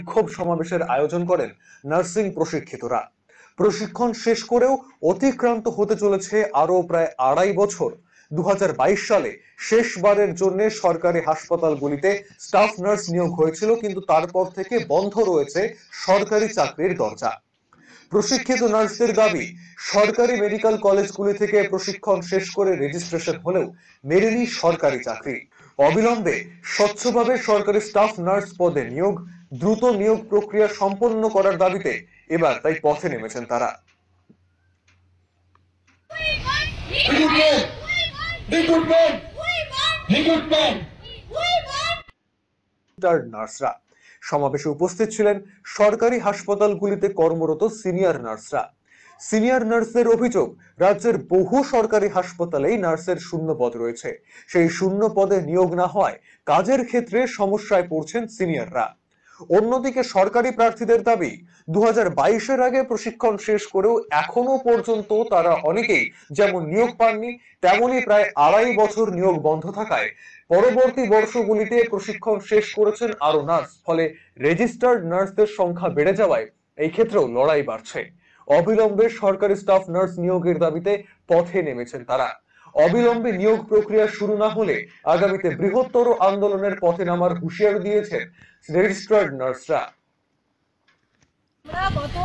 বিক্ষোভ সমাবেশের আয়োজন করেন নার্সিং প্রশিক্ষিতরা। প্রশিক্ষণ শেষ করেও অতিক্রান্ত হতে চলেছে আরো প্রায় 2.5 বছর। 2022 সালে শেষবারের জন্য সরকারি হাসপাতালগুলিতে স্টাফ নার্স নিয়োগ হয়েছিল, কিন্তু তারপর থেকে বন্ধ রয়েছে সরকারি চাকরির দরজা। প্রশিক্ষিত নার্সদের দাবি, সরকারি মেডিকেল কলেজগুলি থেকে প্রশিক্ষণ শেষ করে রেজিস্ট্রেশন হলেও মেলেনি সরকারি চাকরি। অবিলম্বে স্বচ্ছভাবে সরকারি স্টাফ নার্স পদে নিয়োগ, দ্রুত নিয়োগ প্রক্রিয়া সম্পন্ন করার দাবিতে এবার তাই পথে নেমেছেন তারা। নার্সরা সমাবেশে উপস্থিত ছিলেন সরকারি হাসপাতালগুলিতে কর্মরত সিনিয়র নার্সরা। সিনিয়র নার্সদের অভিযোগ, রাজ্যের বহু সরকারি হাসপাতালেই নার্সের শূন্য পদ রয়েছে। সেই শূন্য পদে নিয়োগ না হওয়ায় কাজের ক্ষেত্রে সমস্যায় পড়ছেন সিনিয়ররা। অন্যদিকে সরকারি প্রার্থীদের দাবি, 2022-এর আগে প্রশিক্ষণ শেষ করেও এখনো পর্যন্ত তারা অনেকেই যেমন নিয়োগ পাননি, তেমনি প্রায় 2.5 বছর নিয়োগ বন্ধ থাকায় পরবর্তী বর্ষগুলিতে প্রশিক্ষণ শেষ করেছেন আরো নার্স। ফলে রেজিস্টার্ড নার্সদের সংখ্যা বেড়ে যাওয়ায় এই ক্ষেত্রেও লড়াই বাড়ছে। অবিলম্বে সরকারি স্টাফ নার্স নিয়োগের দাবিতে পথে নেমেছেন তারা। অবিলম্বে নিয়োগ প্রক্রিয়া শুরু না হলে আগামীতে বৃহত্তর আন্দোলনের পথে নামার হুঁশিয়ারি দিয়েছেন রেজিস্ট্রার্ড নার্সরা। আমরা গত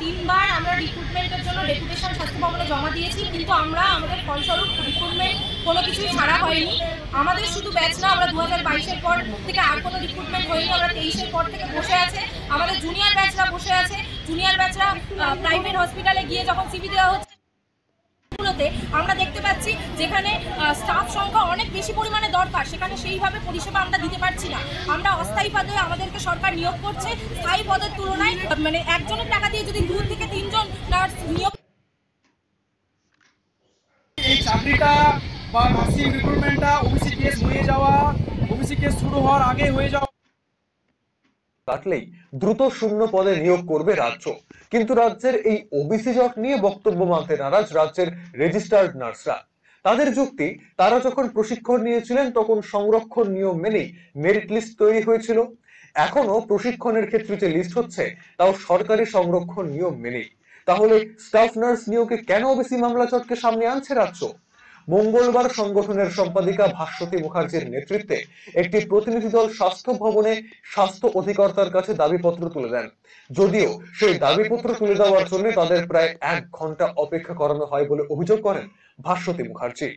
3 বার আমরা রিক্রুটমেন্টের জন্য ডেপুটেশন স্বাস্থ্য ভবনে জমা দিয়েছি, কিন্তু আমাদের ফলস্বরূপ রিক্রুটমেন্ট কোনো কিছুই ছাড়া হয়নি। আমাদের শুধু ব্যাচ না, আমরা 2022-এর পর থেকে আর কোনো রিক্রুটমেন্ট হয়নি। আমরা 23-এর পর থেকে বসে আছে, আমাদের জুনিয়র ব্যাচরা বসে আছে। জুনিয়র ব্যাচরা প্রাইভেট হসপিটালে গিয়ে যখন সিভি দেওয়া হচ্ছে, আমরা দেখতে পাচ্ছি যেখানে স্টাফ সংখ্যা অনেক বেশি পরিমাণে দরকার, সেখানে সেইভাবে পরিষেবা আমরা দিতে পারছি না। আমরা অস্থায়ী পদে আমাদেরকে সরকার নিয়োগ করছে, স্থায়ী পদের তুলনায় মানে একজনের টাকা দিয়ে যদি 2 থেকে 3 জন নার্স নিয়োগ। এই চাকরিটা বা নার্সিং রিক্রুটমেন্টটা ওবিসি কেস হয়ে যাওয়া, ওবিসি কেস শুরু হওয়ার আগে হয়ে যাওয়া কাটলেই দ্রুত শূন্য পদে নিয়োগ করবে রাজ্য। কিন্তু রাজ্যের এই ওবিসি জট নিয়ে বক্তব্য মানতে নারাজ রাজ্যের রেজিস্টার্ড নার্সরা। তাদের যুক্তি, তারা যখন প্রশিক্ষণ নিয়েছিলেন তখন সংরক্ষণ নিয়ম মেনেই মেরিট লিস্ট তৈরি হয়েছিল। এখনো প্রশিক্ষণের ক্ষেত্রে যে লিস্ট হচ্ছে তাও সরকারি সংরক্ষণ নিয়ম মেনেই। তাহলে স্টাফ নার্স নিয়োগে কেন ওবিসি মামলা জটকে সামনে আনছে রাজ্য? মঙ্গলবার সংগঠনের সম্পাদিকা ভাস্বতী মুখার্জির নেতৃত্বে একটি প্রতিনিধি দল স্বাস্থ্য ভবনে স্বাস্থ্য অধিকর্তার কাছে দাবিপত্র তুলে দেন। যদিও সেই দাবিপত্র তুলে দেওয়ার জন্য তাদের প্রায় 1 ঘন্টা অপেক্ষা করানো হয় বলে অভিযোগ করেন ভাস্বতী মুখার্জি।